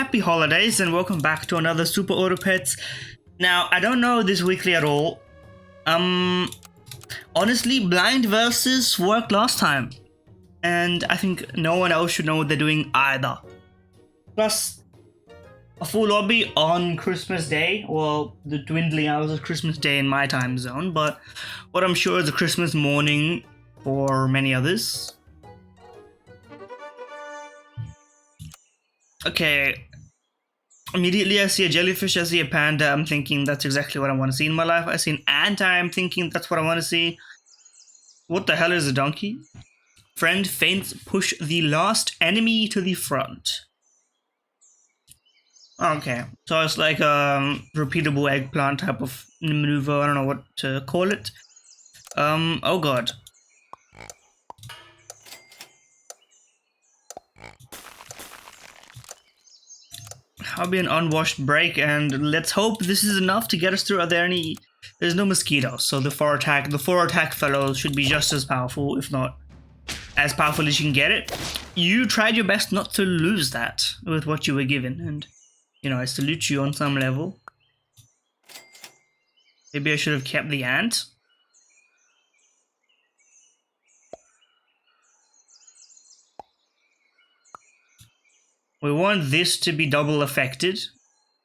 happy holidays and welcome back to another Super Auto Pets. Now, I don't know this weekly at all. Honestly, blind versus worked last time. And I think no one else should know what they're doing either. Plus, a full lobby on Christmas Day. Well, the dwindling hours of Christmas Day in my time zone, but what I'm sure is a Christmas morning for many others. Okay. Immediately I see a jellyfish, I see a panda, I'm thinking that's exactly what I want to see in my life. I see an ant, I'm thinking that's what I want to see. What the hell is a donkey? Friend feints push the last enemy to the front. Okay, so it's like a repeatable eggplant type of maneuver, I don't know what to call it. Oh god. I'll be an unwashed break, and let's hope this is enough to get us through. There's no mosquitoes, so the 4 attack fellow should be just as powerful, if not as powerful as you can get it. You tried your best not to lose that with what you were given, and you know, I salute you on some level. Maybe I should have kept the ant. We want this to be double affected,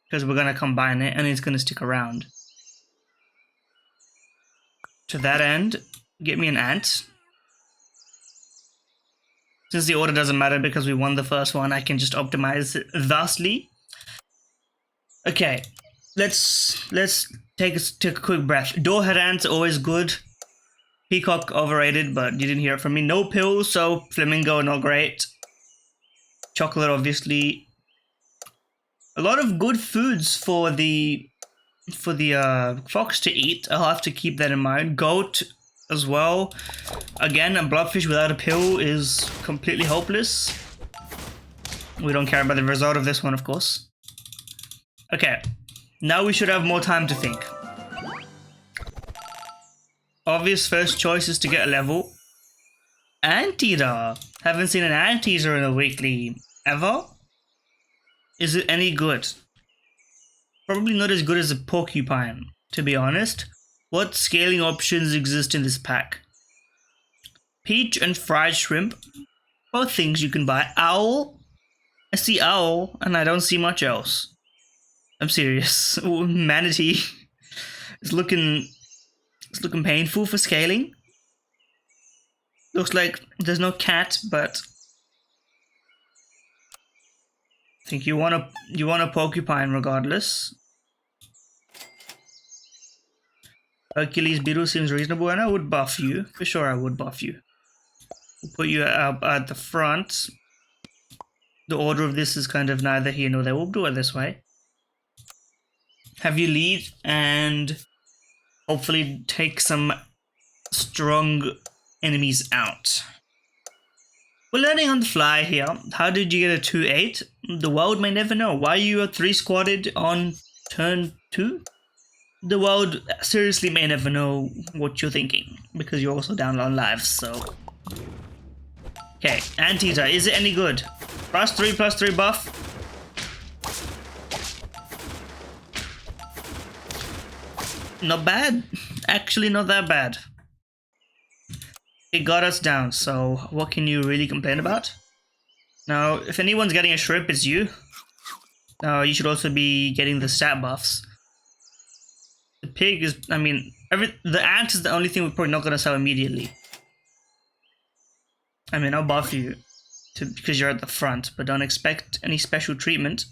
because we're going to combine it and it's going to stick around. To that end, get me an ant. Since the order doesn't matter because we won the first one, I can just optimize it thusly. Okay, let's take a quick breath. Doorhead ants are always good. Peacock overrated, but you didn't hear it from me. No pills, so flamingo not great. Chocolate, obviously. A lot of good foods for the fox to eat. I'll have to keep that in mind. Goat as well. Again, a blobfish without a pill is completely hopeless. We don't care about the result of this one, of course. Okay, now we should have more time to think. Obvious first choice is to get a level. Anteater. Haven't seen an anteater in a weekly ever. Is it any good? Probably not as good as a porcupine, to be honest. What scaling options exist in this pack? Peach and fried shrimp. Both things you can buy. Owl. I see owl, and I don't see much else. I'm serious. Manatee. It's looking painful for scaling. Looks like there's no cat, but I think you want a porcupine regardless. Hercules beetle seems reasonable, and I would buff you. For sure I would buff you. We'll put you at the front. The order of this is kind of neither here nor there. We'll do it this way. Have you lead and hopefully take some strong enemies out. We're learning on the fly here. How did you get a 2-8? The world may never know. Why you are 3-squatted on turn 2? The world seriously may never know what you're thinking, because you're also down on lives, so. Okay, Anteater, is it any good? +3/+3 buff. Not bad. Actually not that bad. It got us down, so what can you really complain about? Now, if anyone's getting a shrimp, it's you. Now, you should also be getting the stat buffs. The pig is, I mean, the ant is the only thing we're probably not going to sell immediately. I mean, I'll buff you because you're at the front, but don't expect any special treatment.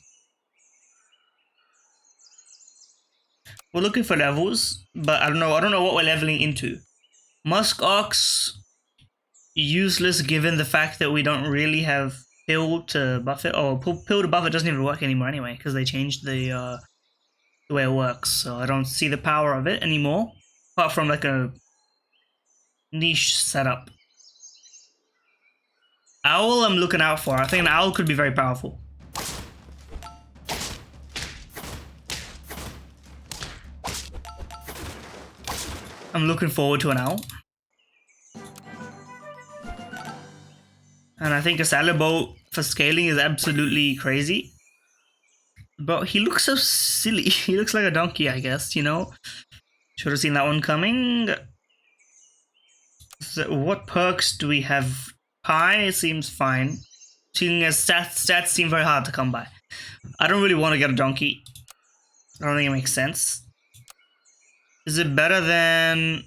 We're looking for levels, but I don't know what we're leveling into. Musk Ox, useless given the fact that we don't really have pill to buff it. Oh, pill to buff it doesn't even work anymore anyway, because they changed the way it works. So I don't see the power of it anymore, apart from like a niche setup. Owl, I'm looking out for. I think an owl could be very powerful. I'm looking forward to an owl. And I think a salad boat for scaling is absolutely crazy. But he looks so silly. He looks like a donkey, I guess, you know? Should have seen that one coming. So what perks do we have? Pie seems fine. Seeing as stats seem very hard to come by. I don't really want to get a donkey. I don't think it makes sense. Is it better than...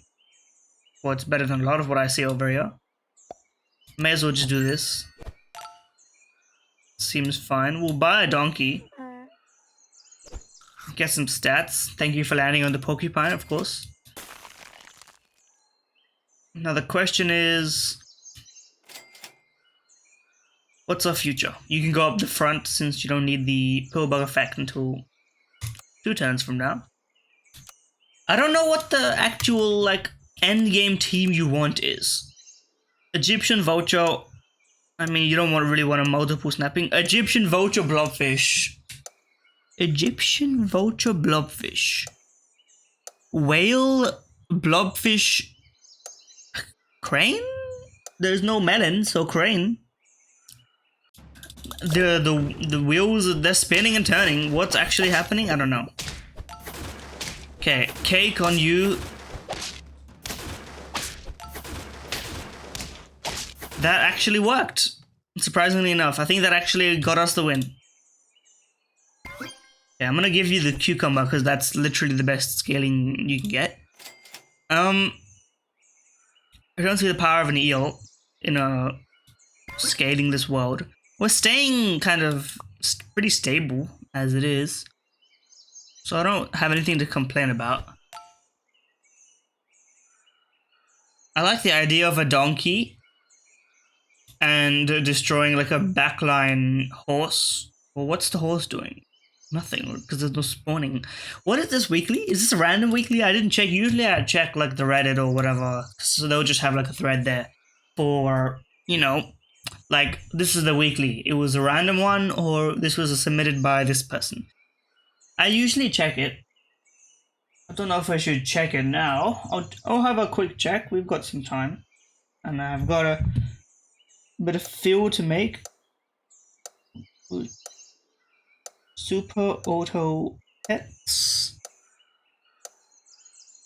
Well, it's better than a lot of what I see over here. May as well just do this. Seems fine. We'll buy a donkey. Get some stats. Thank you for landing on the porcupine, of course. Now the question is... What's our future? You can go up the front since you don't need the pillbug effect until 2 turns from now. I don't know what the actual, like, endgame team you want is. Egyptian vulture. I mean, you don't really want a multiple snapping. Egyptian vulture blobfish. Egyptian vulture blobfish. Whale blobfish. Crane? There's no melon, so crane. The wheels, they're spinning and turning. What's actually happening? I don't know. Okay, cake on you. That actually worked. Surprisingly enough. I think that actually got us the win. Yeah, I'm gonna give you the cucumber because that's literally the best scaling you can get. I don't see the power of an eel in scaling this world. We're staying kind of pretty stable as it is. So I don't have anything to complain about. I like the idea of a donkey and destroying like a backline horse. Well, what's the horse doing? Nothing, because there's no spawning. What is this weekly? Is this a random weekly? I didn't check. Usually I check like the Reddit or whatever. So they'll just have like a thread there for, you know, like this is the weekly. It was a random one or this was submitted by this person. I usually check it. I don't know if I should check it now. I'll have a quick check. We've got some time. And I've got a bit of fuel to make. Super Auto Pets.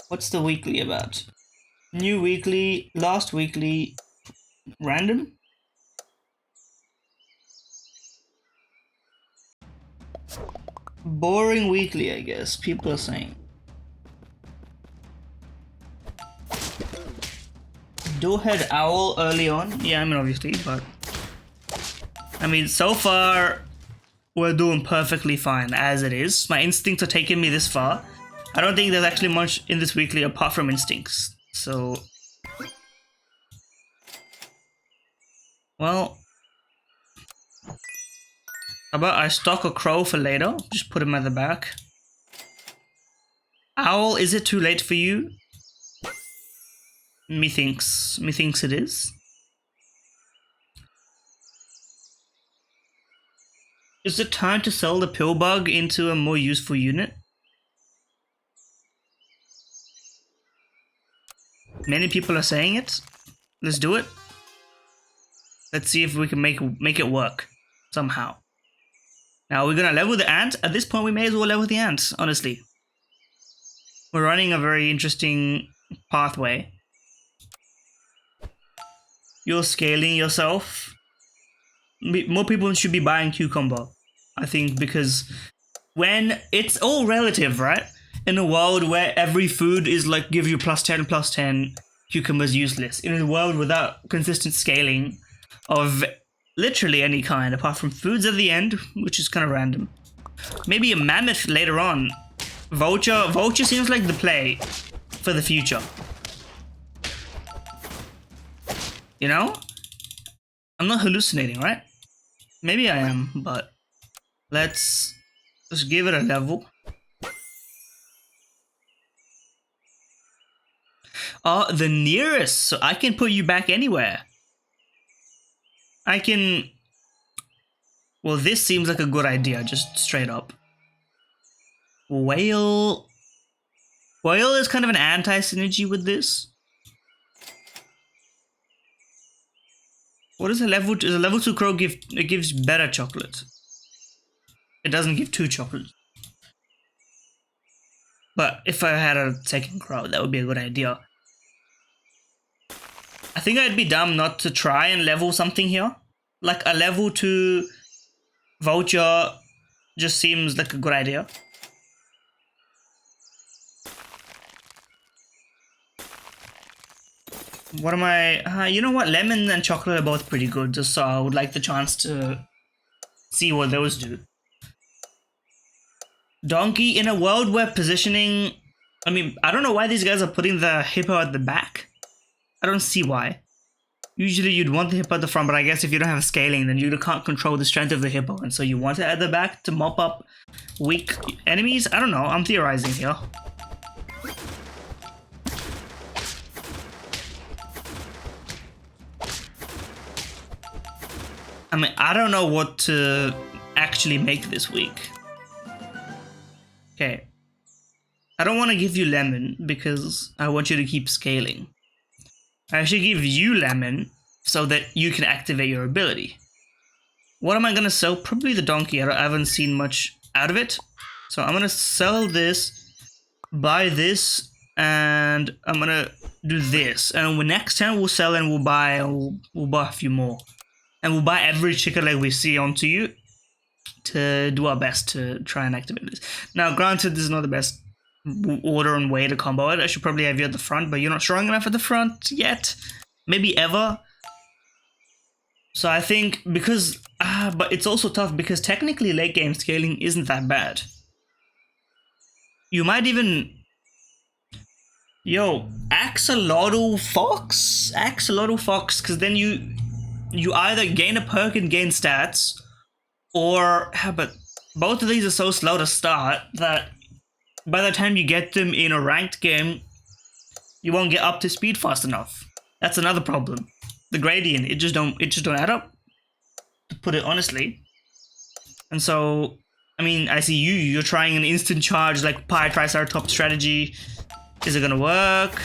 What's the weekly about? New weekly, last weekly, random? Boring weekly, I guess, people are saying. Doehead Owl early on? Yeah, I mean, obviously, but... I mean, so far, we're doing perfectly fine as it is. My instincts are taking me this far. I don't think there's actually much in this weekly apart from instincts. So... Well... How about I stock a crow for later? Just put him at the back. Owl, is it too late for you? Methinks it is. Is it time to sell the pillbug into a more useful unit? Many people are saying it. Let's do it. Let's see if we can make it work somehow. Now we're gonna level the ant. At this point, we may as well level the ant, honestly. We're running a very interesting pathway. You're scaling yourself. More people should be buying cucumber, I think, because when it's all relative, right? In a world where every food is like give you +10, cucumber's useless. In a world without consistent scaling of literally any kind, apart from foods at the end, which is kind of random. Maybe a mammoth later on. Vulture seems like the play for the future. You know? I'm not hallucinating, right? Maybe I am, but let's just give it a level. Oh, the nearest, so I can put you back anywhere. I can... Well, this seems like a good idea, just straight up. Whale is kind of an anti-synergy with this. What does a level 2 crow give? It gives better chocolate. It doesn't give 2 chocolates. But if I had a second crowd, that would be a good idea. I think I'd be dumb not to try and level something here. Like a level 2 voucher just seems like a good idea. What am I? You know what? Lemon and chocolate are both pretty good, just so I would like the chance to see what those do. Donkey, in a world where positioning... I mean, I don't know why these guys are putting the hippo at the back. I don't see why. Usually you'd want the hippo at the front, but I guess if you don't have scaling, then you can't control the strength of the hippo, and so you want it at the back to mop up weak enemies? I don't know, I'm theorizing here. I mean, I don't know what to actually make this week. Okay. I don't want to give you lemon because I want you to keep scaling. I should give you lemon so that you can activate your ability. What am I going to sell? Probably the donkey. I haven't seen much out of it. So I'm going to sell this, buy this, and I'm going to do this. And next time we'll sell and we'll buy a few more. And we'll buy every chicken leg we see onto you to do our best to try and activate this. Now, granted, this is not the best order and way to combo it. I should probably have you at the front, but you're not strong enough at the front yet. Maybe ever. So I think because... but it's also tough because technically late game scaling isn't that bad. You might even... Yo, Axolotl Fox? Axolotl Fox, because then you either gain a perk and gain stats, or... but both of these are so slow to start that by the time you get them in a ranked game, you won't get up to speed fast enough. That's another problem. The gradient, it just don't add up, to put it honestly. And so, I mean, I see you're trying an instant charge like Pie Triceratops strategy. Is it gonna work?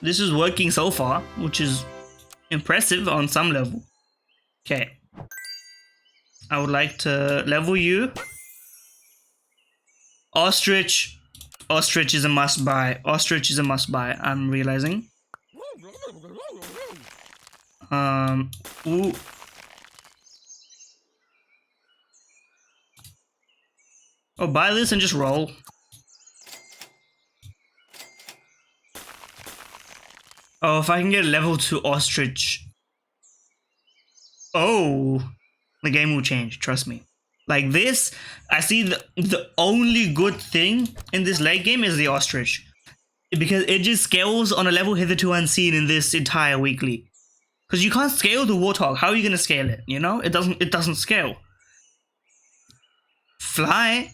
This is working so far, which is impressive on some level. Okay. I would like to level you. Ostrich. Ostrich is a must buy. Ostrich is a must buy, I'm realizing. Ooh. Oh, buy this and just roll. Oh, if I can get a level 2 ostrich. Oh, the game will change, trust me. Like this, I see the only good thing in this late game is the ostrich. Because it just scales on a level hitherto unseen in this entire weekly. Because you can't scale the warthog, how are you going to scale it, you know? It doesn't scale. Fly,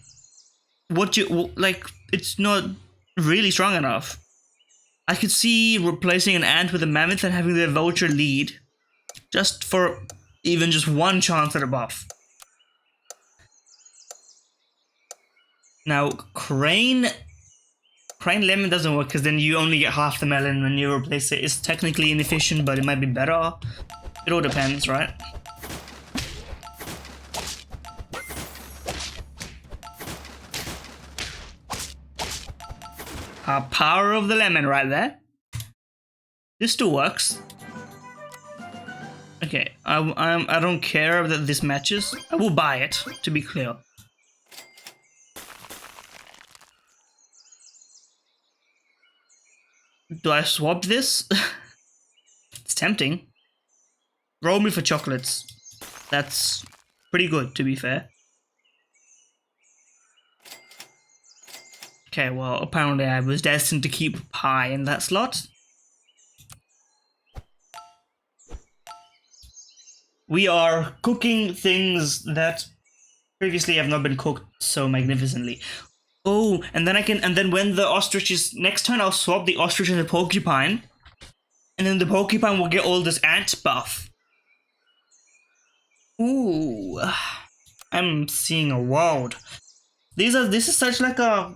it's not really strong enough. I could see replacing an ant with a mammoth and having the vulture lead. Just for even just one chance at a buff. Now, Crane Lemon doesn't work because then you only get half the melon when you replace it. It's technically inefficient, but it might be better. It all depends, right? Power of the lemon right there. This still works. Okay, I don't care that this matches. I will buy it, to be clear. Do I swap this? It's tempting. Roll me for chocolates. That's pretty good, to be fair. Okay, well, apparently I was destined to keep pie in that slot. We are cooking things that previously have not been cooked so magnificently. Oh, and then when the ostrich is next turn, I'll swap the ostrich and the porcupine, and then the porcupine will get all this ant buff. Ooh, I'm seeing a world. This is such like a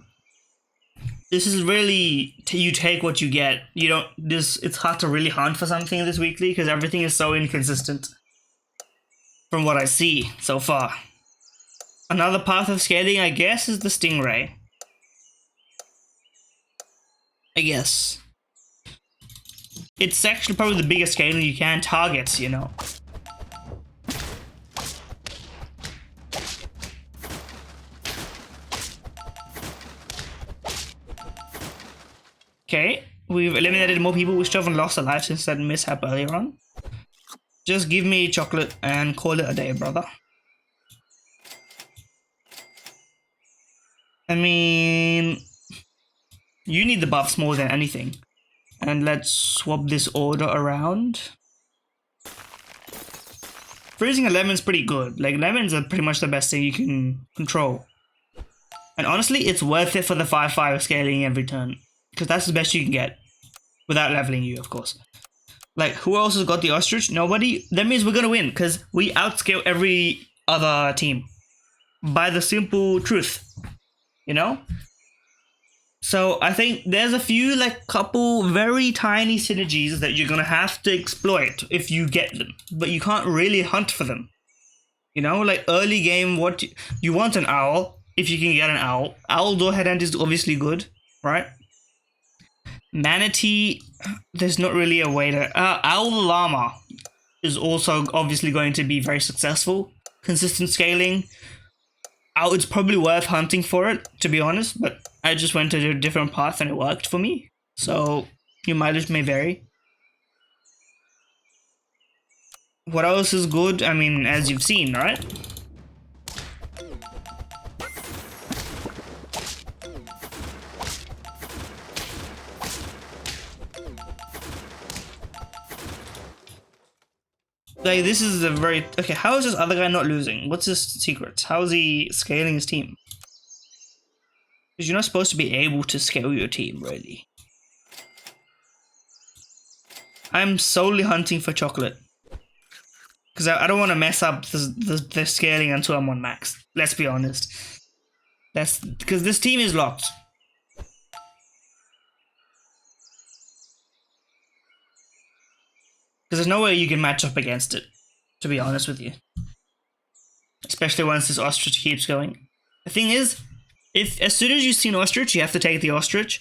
This is really you take what you get. You don't this. It's hard to really hunt for something this weekly because everything is so inconsistent. From what I see so far. Another path of scaling, I guess, is the stingray. I guess. It's actually probably the biggest scaling you can target, you know. Okay, we've eliminated more people. We still haven't lost a life since that mishap earlier on. Just give me chocolate and call it a day, brother. I mean, you need the buffs more than anything. And let's swap this order around. Freezing a lemon's pretty good. Like, lemons are pretty much the best thing you can control. And honestly, it's worth it for the 5-5 scaling every turn. Because that's the best you can get. Without leveling you, of course. Like, who else has got the ostrich? Nobody? That means we're gonna win. Because we outscale every other team. By the simple truth. You know? So I think there's a few, like, couple very tiny synergies that you're gonna have to exploit if you get them. But you can't really hunt for them. You know, like early game, what you want an owl, if you can get an owl. Owl door headhunt is obviously good, right? Manatee, there's not really a way to... owl llama is also obviously going to be very successful. Consistent scaling. It's probably worth hunting for it, to be honest, but I just went to a different path and it worked for me. So, your mileage may vary. What else is good? I mean, as you've seen, right? Like, this is a very... Okay, how is this other guy not losing? What's his secret? How is he scaling his team? Because you're not supposed to be able to scale your team, really. I'm solely hunting for chocolate. Because I don't want to mess up the scaling until I'm on max. Let's be honest. That's because this team is locked. Because there's no way you can match up against it, to be honest with you. Especially once this ostrich keeps going. The thing is, if as soon as you see an ostrich, you have to take the ostrich.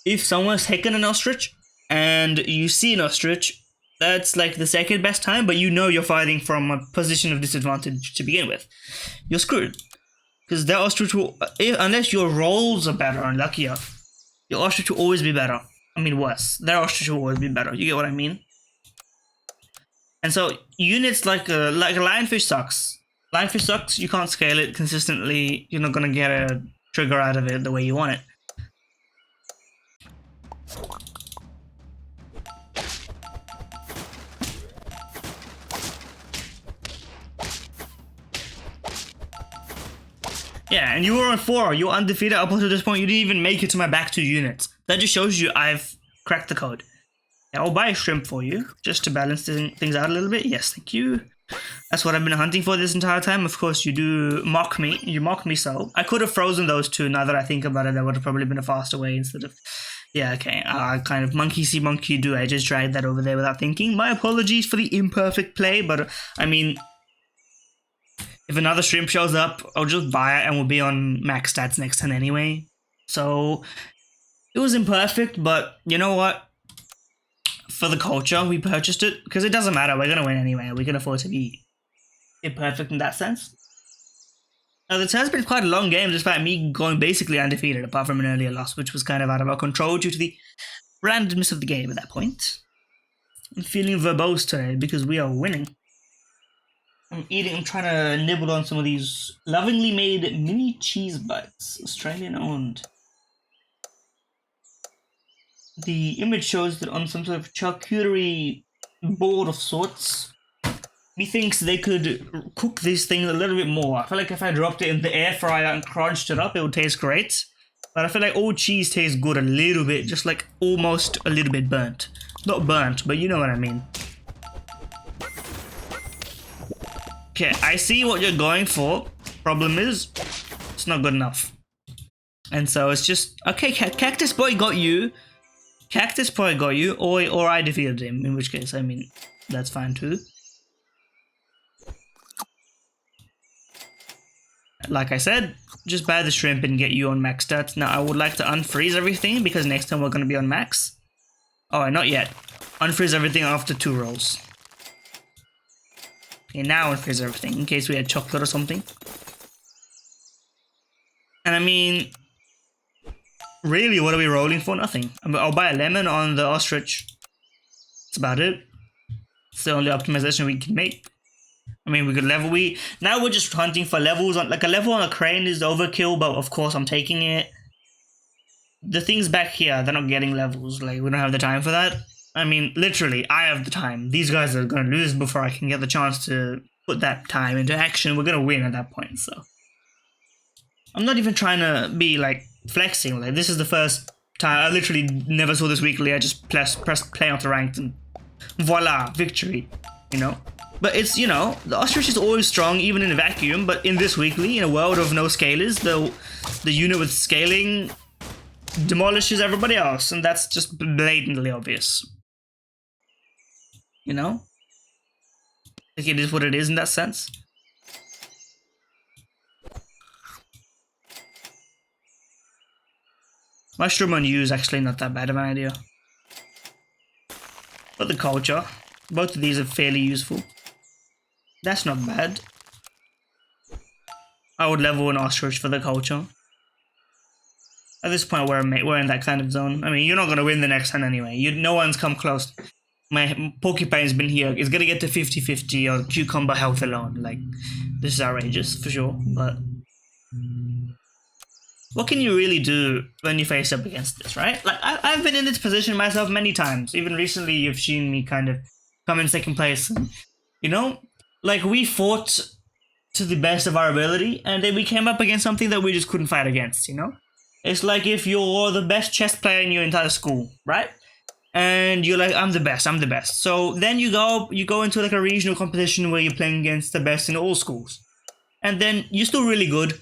If someone's taken an ostrich, and you see an ostrich, that's like the second best time, but you know you're fighting from a position of disadvantage to begin with. You're screwed. Because that ostrich will, unless your rolls are better and luckier, your ostrich will always be better. I mean worse. Their ostrich will always be better. You get what I mean? And so units like a lionfish sucks. Lionfish sucks. You can't scale it consistently. You're not gonna get a trigger out of it the way you want it. Yeah, and you were on 4. You were undefeated up until this point. You didn't even make it to my back 2 units. That just shows you I've cracked the code. Yeah, I'll buy a shrimp for you, just to balance things out a little bit. Yes, thank you. That's what I've been hunting for this entire time. Of course, you do mock me. You mock me so. I could have frozen those 2. Now that I think about it, that would have probably been a faster way instead of... Yeah, okay. Kind of monkey see, monkey do. I just dragged that over there without thinking. My apologies for the imperfect play, but I mean... If another shrimp shows up, I'll just buy it and we'll be on max stats next turn anyway. So, it was imperfect, but you know what? For the culture, we purchased it, because it doesn't matter, we're going to win anyway. We can afford to be imperfect in that sense. Now, this has been quite a long game, despite me going basically undefeated, apart from an earlier loss, which was kind of out of our control due to the randomness of the game at that point. I'm feeling verbose today, because we are winning. I'm trying to nibble on some of these lovingly made mini cheese bites, Australian owned. The image shows that on some sort of charcuterie board of sorts, methinks they could cook these things a little bit more. I feel like if I dropped it in the air fryer and crunched it up, it would taste great. But I feel like all cheese tastes good a little bit, just like almost a little bit burnt. Not burnt, but you know what I mean. Okay, I see what you're going for. Problem is, it's not good enough. And so it's just, okay, Cactus Boy got you. Cactus Boy got you, or I defeated him, in which case, I mean, that's fine too. Like I said, just buy the shrimp and get you on max stats. Now, I would like to unfreeze everything because next time we're going to be on max. Oh, not yet. Unfreeze everything after 2 rolls. Okay, now unfreeze everything in case we had chocolate or something. And I mean, really, what are we rolling for? Nothing. I'll buy a lemon on the ostrich. That's about it. It's the only optimization we can make. I mean, we could level. Now we're just hunting for levels. Like a level on a crane is overkill, but of course I'm taking it. The things back here, they're not getting levels. Like, we don't have the time for that. I mean, literally, I have the time. These guys are going to lose before I can get the chance to put that time into action. We're going to win at that point, so. I'm not even trying to be, like, flexing. Like, this is the first time. I literally never saw this weekly. I just pressed play onto ranked and voila, victory, you know? But it's, you know, the ostrich is always strong, even in a vacuum. But in this weekly, in a world of no scalers, the unit with scaling demolishes everybody else. And that's just blatantly obvious. You know? Like, it is what it is in that sense. Mushroom on you is actually not that bad of an idea. But the culture, both of these are fairly useful. That's not bad. I would level an ostrich for the culture. At this point, we're in that kind of zone. I mean, you're not going to win the next turn anyway. No one's come close. My porcupine's been here. It's going to get to 50-50 or cucumber health alone. Like, this is outrageous, for sure. But what can you really do when you face up against this, right? Like, I've been in this position myself many times. Even recently, you've seen me kind of come in second place. And, you know, like, we fought to the best of our ability, and then we came up against something that we just couldn't fight against, you know? It's like if you're the best chess player in your entire school, right? And you're like, I'm the best. So then you go into like a regional competition where you're playing against the best in all schools. And then you're still really good.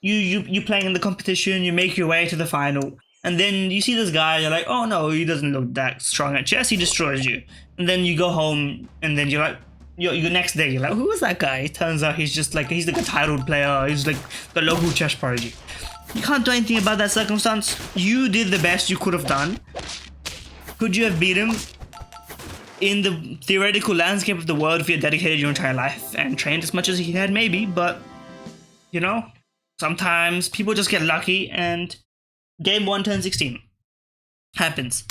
You playing in the competition, you make your way to the final. And then you see this guy, you're like, oh no, he doesn't look that strong at chess, he destroys you. And then you go home, and then you're like, the next day, you're like, who is that guy? It turns out he's just like, he's like a titled player, he's like the local chess prodigy. You can't do anything about that circumstance. You did the best you could have done. Could you have beat him in the theoretical landscape of the world if you had dedicated your entire life and trained as much as he had? Maybe, but, you know, sometimes people just get lucky and game 1 turn 16. Happens.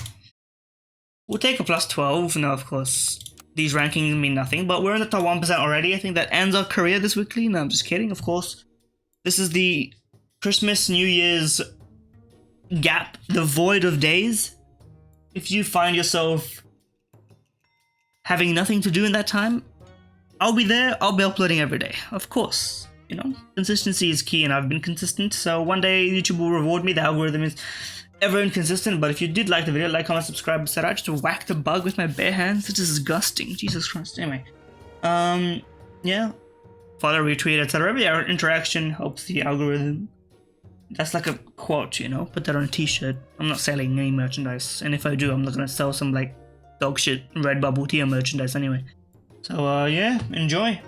We'll take a plus 12. No, of course, these rankings mean nothing, but we're in the top 1% already. I think that ends our career this weekly. No, I'm just kidding, of course. This is the Christmas, New Year's gap, the void of days. If you find yourself having nothing to do in that time, I'll be there. I'll be uploading every day, of course. You know, consistency is key, and I've been consistent. So one day YouTube will reward me. The algorithm is ever inconsistent. But if you did like the video, like, comment, subscribe, etc. I just whacked a bug with my bare hands. It's disgusting. Jesus Christ. Anyway, yeah, follow, retweet, etc. Every interaction helps the algorithm. That's like a quote, you know, put that on a t-shirt. I'm not selling any merchandise, and if I do, I'm not gonna sell some like dog shit Redbubble tier merchandise anyway. So yeah, enjoy.